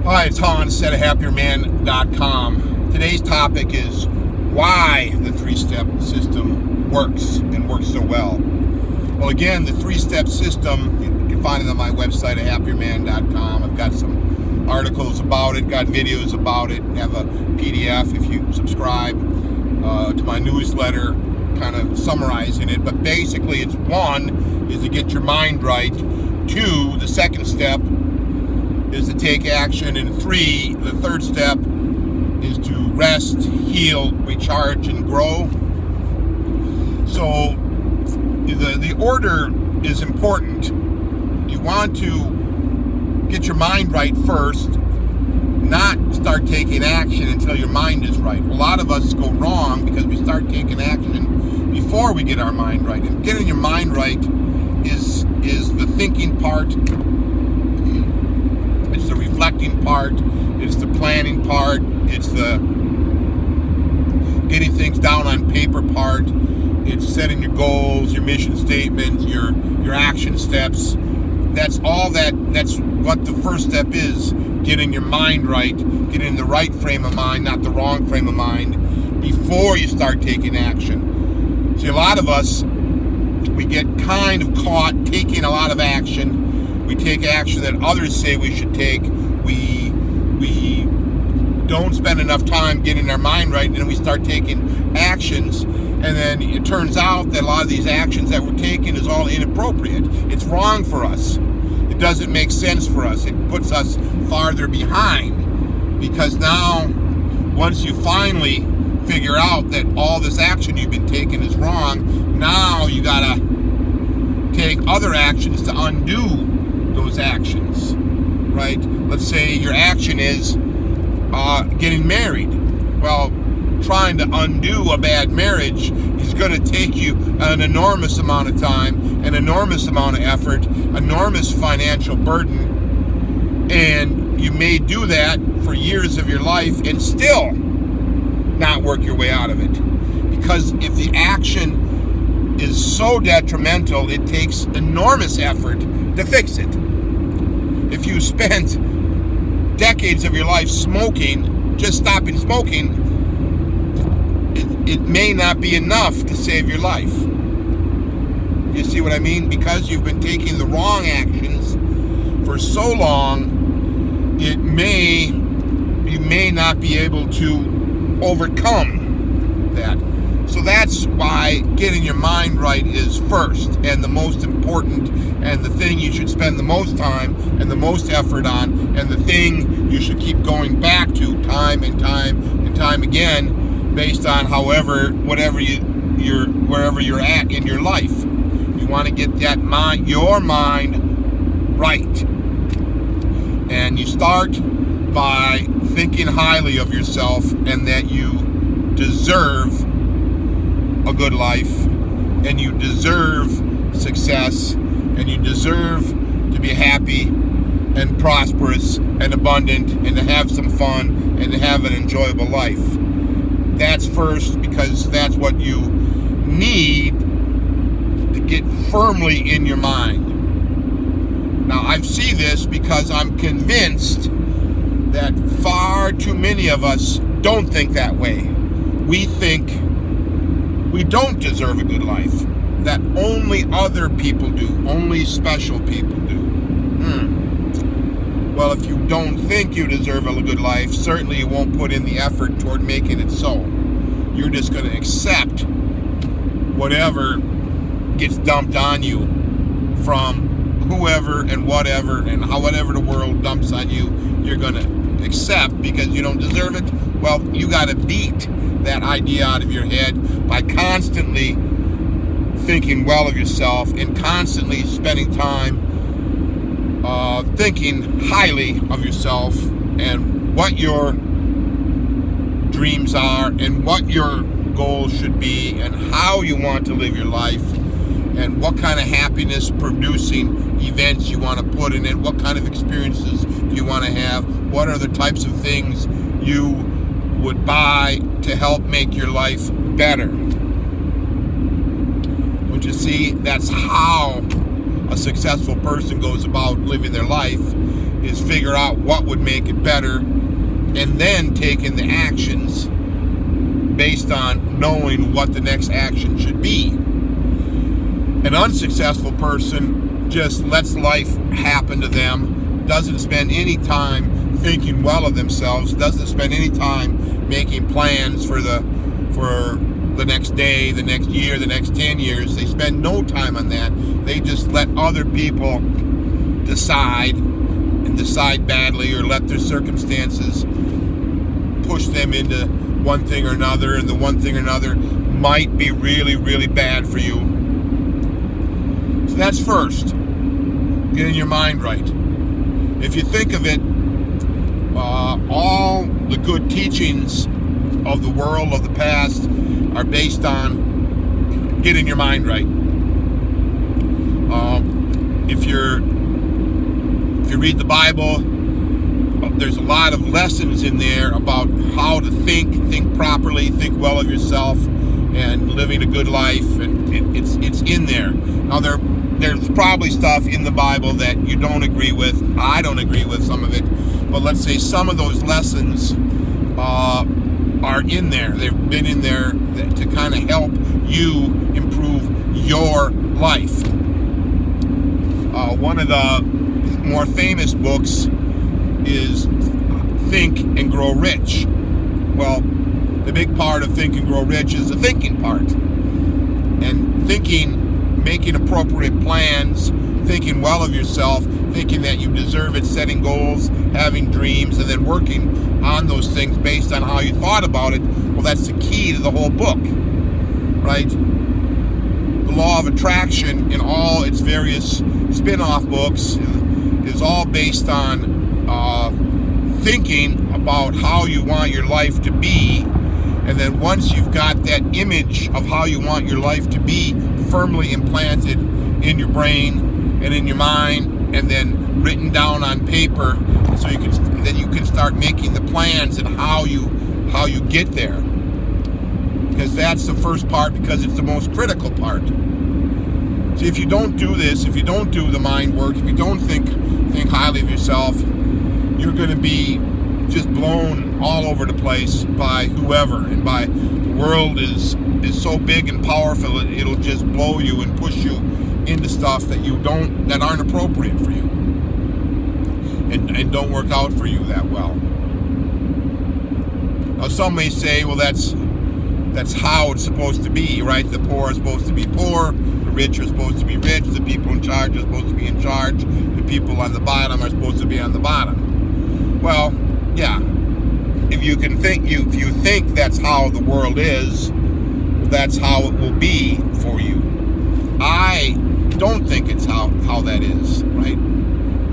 Hi, it's Hans at happierman.com. Today's topic is why the three-step system works and works so well. Well, again, the three-step system, you can find it on my website at happierman.com. I've got some articles about it, got videos about it, have a PDF if you subscribe to my newsletter, kind of summarizing it. But basically, it's one is to get your mind right. Two, the second step is to take action, and three, the third step is to rest, heal, recharge, and grow. So the order is important. You want to get your mind right first, not start taking action until your mind is right. A lot of us go wrong because we start taking action before we get our mind right. And getting your mind right is the thinking part. It's the reflecting part, it's the planning part, it's the getting things down on paper part, it's setting your goals, your mission statements, your action steps. That's what the first step is, getting your mind right, getting in the right frame of mind, not the wrong frame of mind, before you start taking action. See, a lot of us, we get kind of caught taking a lot of action. We take action that others say we should take. We don't spend enough time getting our mind right, and then we start taking actions, and then it turns out that a lot of these actions that we're taking is all inappropriate. It's wrong for us. It doesn't make sense for us. It puts us farther behind, because now, once you finally figure out that all this action you've been taking is wrong, now you gotta take other actions to undo those actions, right? Let's say your action is getting married. Well, trying to undo a bad marriage is going to take you an enormous amount of time, an enormous amount of effort, enormous financial burden, and you may do that for years of your life and still not work your way out of it. Because if the action is so detrimental, it takes enormous effort to fix it. If you spent decades of your life smoking, just stopping smoking, it may not be enough to save your life. You see what I mean? Because you've been taking the wrong actions for so long, you may not be able to overcome that. So that's why getting your mind right is first and the most important, and the thing you should spend the most time and the most effort on, and the thing you should keep going back to time and time again, based on wherever you're at in your life. You want to get your mind right. And you start by thinking highly of yourself and that you deserve a good life, and you deserve success, and you deserve to be happy and prosperous and abundant and to have some fun and to have an enjoyable life. That's first, because that's what you need to get firmly in your mind. Now, I see this because I'm convinced that far too many of us don't think that way. We think we don't deserve a good life, that only other people do, only special people do. Well, if you don't think you deserve a good life, certainly you won't put in the effort toward making it so. You're just going to accept whatever gets dumped on you from whoever and whatever, and whatever the world dumps on you, you're going to accept because you don't deserve it. Well, you got to beat that idea out of your head by constantly thinking well of yourself and constantly spending time thinking highly of yourself and what your dreams are and what your goals should be and how you want to live your life and what kind of happiness producing events you want to put in it, what kind of experiences you want to have, what are the types of things you would buy to help make your life better. Don't you see? That's how a successful person goes about living their life, is figure out what would make it better, and then taking the actions based on knowing what the next action should be. An unsuccessful person just lets life happen to them, doesn't spend any time thinking well of themselves, doesn't spend any time making plans for the next day, the next year, the next 10 years. They spend no time on that. They just let other people decide, and decide badly, or let their circumstances push them into one thing or another, and the one thing or another might be really, really bad for you. So that's first, getting your mind right. If you think of it, all the good teachings of the world of the past are based on getting your mind right. If you read the Bible, there's a lot of lessons in there about how to think properly, think well of yourself, and living a good life, and it's in there. Now there's probably stuff in the Bible that you don't agree with. I don't agree with some of it, but let's say some of those lessons are in there. They've been in there to kind of help you improve your life. One of the more famous books is Think and Grow Rich. Well, the big part of Think and Grow Rich is the thinking part. And thinking, making appropriate plans, thinking well of yourself, thinking that you deserve it, setting goals, having dreams, and then working on those things based on how you thought about it. Well, that's the key to the whole book, right? The Law of Attraction in all its various spin-off books is all based on thinking about how you want your life to be, and then once you've got that image of how you want your life to be firmly implanted in your brain and in your mind, and then written down on paper, so you can start making the plans and how you get there. Because that's the first part, because it's the most critical part. See, if you don't do this, if you don't do the mind work, if you don't think highly of yourself, you're going to be just blown all over the place by whoever, and by the world is so big and powerful, it'll just blow you and push you into stuff that aren't appropriate for you, and don't work out for you that well. Now, some may say, well, that's how it's supposed to be, right? The poor are supposed to be poor, the rich are supposed to be rich, the people in charge are supposed to be in charge, the people on the bottom are supposed to be on the bottom. Well, yeah, if you think that's how the world is, that's how it will be for you. I don't think it's how that is, right?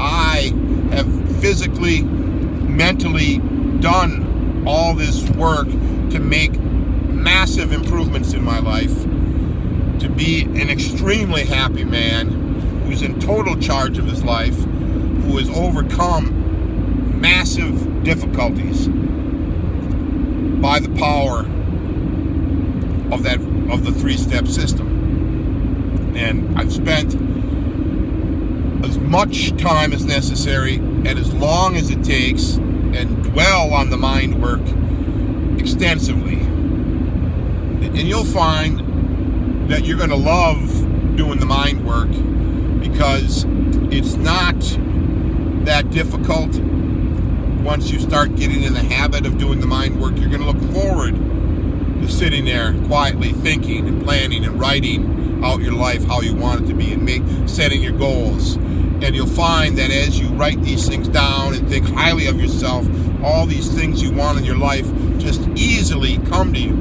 I have physically, mentally done all this work to make massive improvements in my life, to be an extremely happy man who's in total charge of his life, who has overcome massive difficulties by the power of the three-step system. And I've spent as much time as necessary and as long as it takes, and dwell on the mind work extensively. And you'll find that you're going to love doing the mind work, because it's not that difficult. Once you start getting in the habit of doing the mind work, you're going to look forward to sitting there quietly thinking and planning and writing out your life how you want it to be, and setting your goals. And you'll find that as you write these things down and think highly of yourself, all these things you want in your life just easily come to you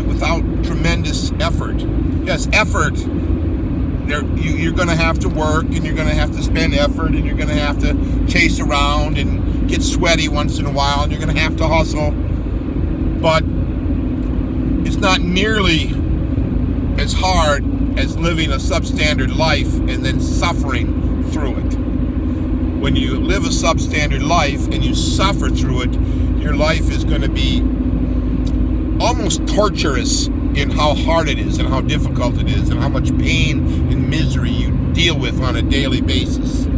without tremendous effort. Yes, effort. You're going to have to work, and you're going to have to spend effort, and you're going to have to chase around and get sweaty once in a while, and you're going to have to hustle. But it's not nearly as hard as living a substandard life and then suffering through it. When you live a substandard life and you suffer through it, your life is going to be almost torturous in how hard it is and how difficult it is and how much pain and misery you deal with on a daily basis.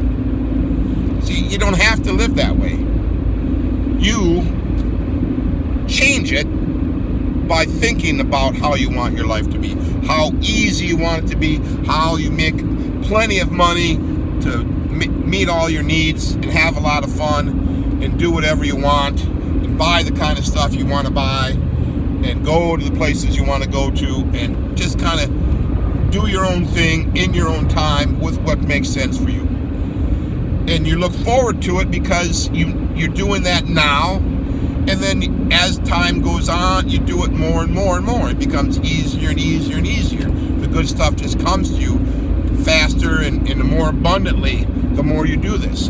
See, You don't have to live that way. You change it by thinking about how you want your life to be, how easy you want it to be, how you make plenty of money to meet all your needs and have a lot of fun and do whatever you want and buy the kind of stuff you want to buy and go to the places you want to go to and just kind of do your own thing in your own time with what makes sense for you. And you look forward to it because you're doing that now. And then as time goes on, you do it more and more and more. It becomes easier and easier and easier. The good stuff just comes to you faster and more abundantly the more you do this.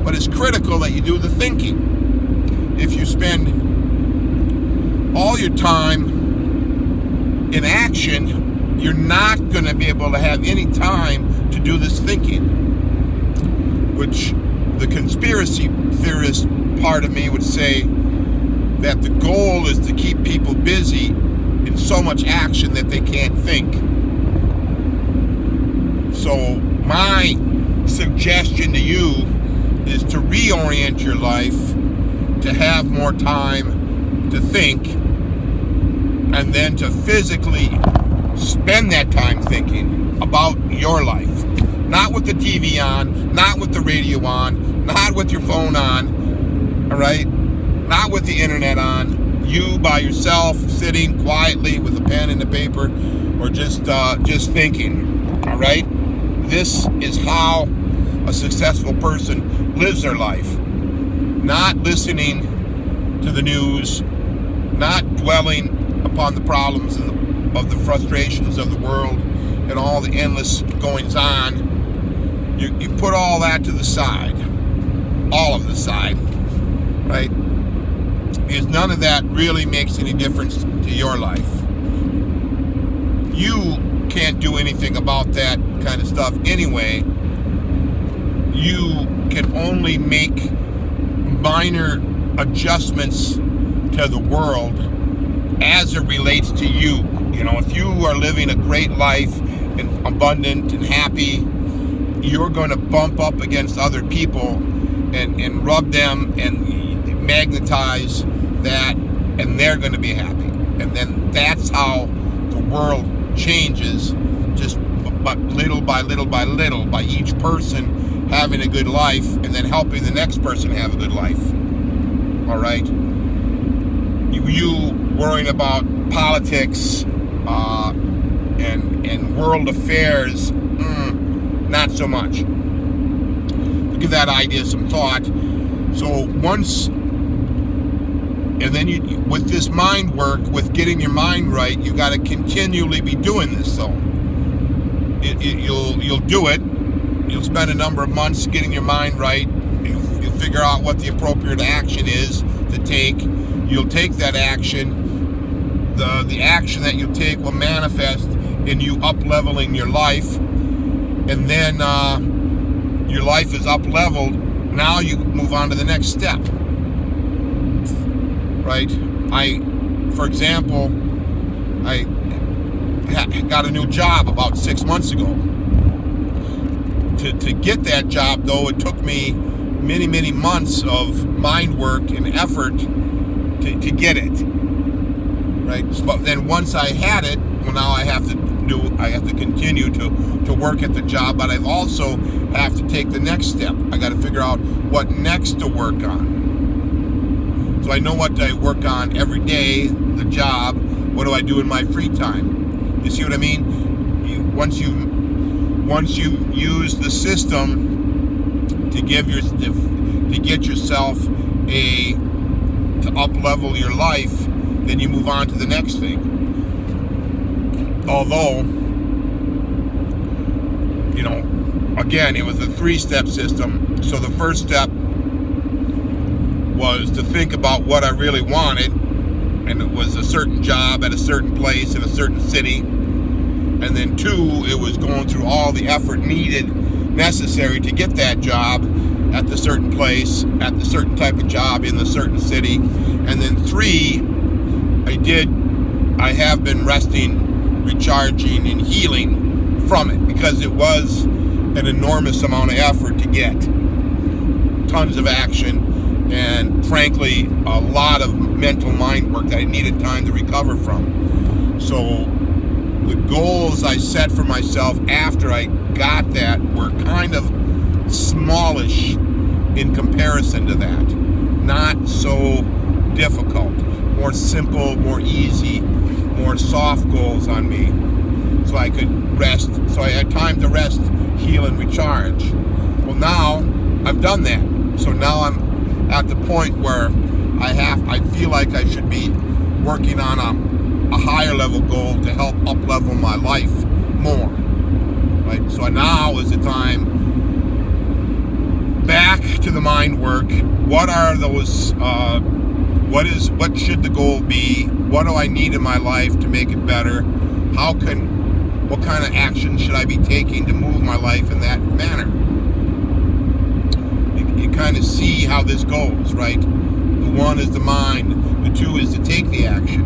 But it's critical that you do the thinking. If you spend all your time in action, you're not going to be able to have any time to do this thinking, which the conspiracy theorist part of me would say that the goal is to keep people busy in so much action that they can't think. So my suggestion to you is to reorient your life, to have more time to think, and then to physically spend that time thinking about your life. Not with the TV on, not with the radio on, not with your phone on, all right? Not with the internet on. You by yourself, sitting quietly with a pen and a paper, or just thinking, all right? This is how a successful person lives their life. Not listening to the news, not dwelling upon the problems of the frustrations of the world and all the endless goings on. You put all that to the side, all of the side, right? Because none of that really makes any difference to your life. You can't do anything about that kind of stuff anyway. You can only make minor adjustments to the world as it relates to you. You know, if you are living a great life and abundant and happy, you're going to bump up against other people and rub them and magnetize that, and they're going to be happy. And then that's how the world changes, just but little by little by little, by each person having a good life and then helping the next person have a good life. All right? You worrying about politics and world affairs, not so much. Give that idea some thought. So once, and then you, with this mind work, with getting your mind right, you got to continually be doing this. So you'll do it. You'll spend a number of months getting your mind right. You'll figure out what the appropriate action is to take. You'll take that action. The action that you take will manifest in you up-leveling your life. And then your life is up-leveled. Now you move on to the next step. Right? For example, I got a new job about 6 months ago. To get that job, though, it took me many, many months of mind work and effort to get it. Right? But then once I had it, well, now I have to continue to work at the job, but I also have to take the next step. I got to figure out what next to work on. So I know what I work on every day, the job. What do I do in my free time? You see what I mean? Once you use the system to get yourself to up-level your life, then you move on to the next thing. Although, you know, again, it was a 3-step system. So the first step was to think about what I really wanted, and it was a certain job at a certain place in a certain city. And then 2, it was going through all the effort necessary to get that job at the certain place, at the certain type of job in the certain city. And then 3, I have been resting, recharging, and healing from it, because it was an enormous amount of effort to get. tons of action, and frankly, a lot of mental mind work that I needed time to recover from. So the goals I set for myself after I got that were kind of smallish in comparison to that. Not so difficult, more simple, more easy, more soft goals on me, so I could rest, so I had time to rest, heal, and recharge. Well, now I've done that, so now I'm at the point where I feel like I should be working on a higher level goal to help up level my life more, right? So now is the time back to the mind work. What are those, what should the goal be? What do I need in my life to make it better? What kind of action should I be taking to move my life in that manner? You kind of see how this goes, right? The one is the mind, the two is to take the action.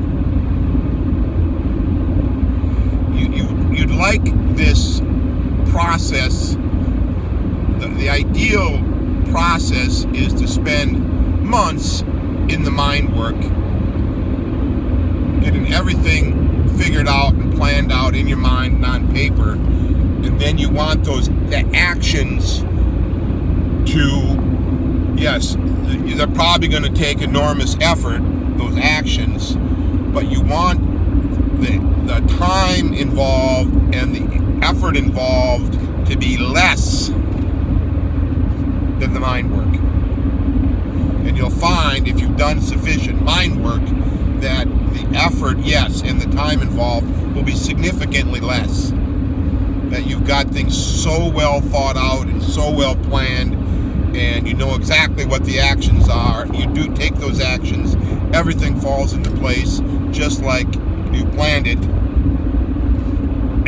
You'd like this process, the ideal process is to spend months in the mind work, getting everything figured out and planned out in your mind and on paper, and then you want the actions to, yes, they're probably going to take enormous effort, those actions, but you want the time involved and the effort involved to be less than the mind work. And you'll find, if you've done sufficient mind work, that the effort, yes, and the time involved will be significantly less. That you've got things so well thought out and so well planned, and you know exactly what the actions are. You do take those actions, everything falls into place just like you planned it,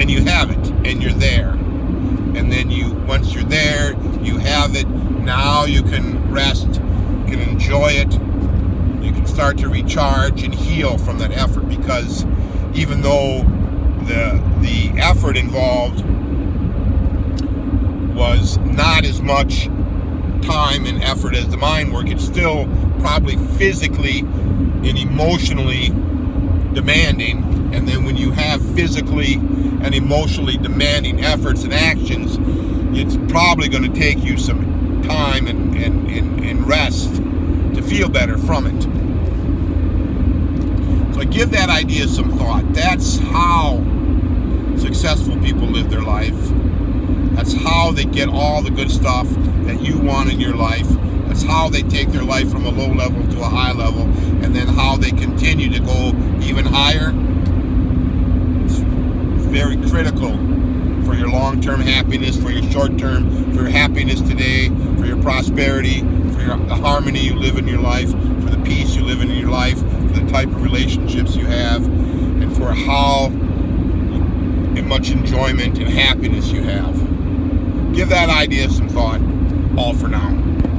and you have it, and you're there. And then once you're there, you have it, now you can rest, you can enjoy it, you can start to recharge and heal from that effort, because even though the effort involved was not as much time and effort as the mind work, it's still probably physically and emotionally demanding. And then when you have physically and emotionally demanding efforts and actions, it's probably going to take you some time and rest to feel better from it. So I give that idea some thought. That's how successful people live their life. That's how they get all the good stuff that you want in your life. That's how they take their life from a low level to a high level, and then how they continue to go even higher. It's very critical for your long-term happiness, for your short-term, for your happiness today, for your prosperity, for the harmony you live in your life, for the peace you live in your life, for the type of relationships you have, and for how much enjoyment and happiness you have. Give that idea some thought. All for now.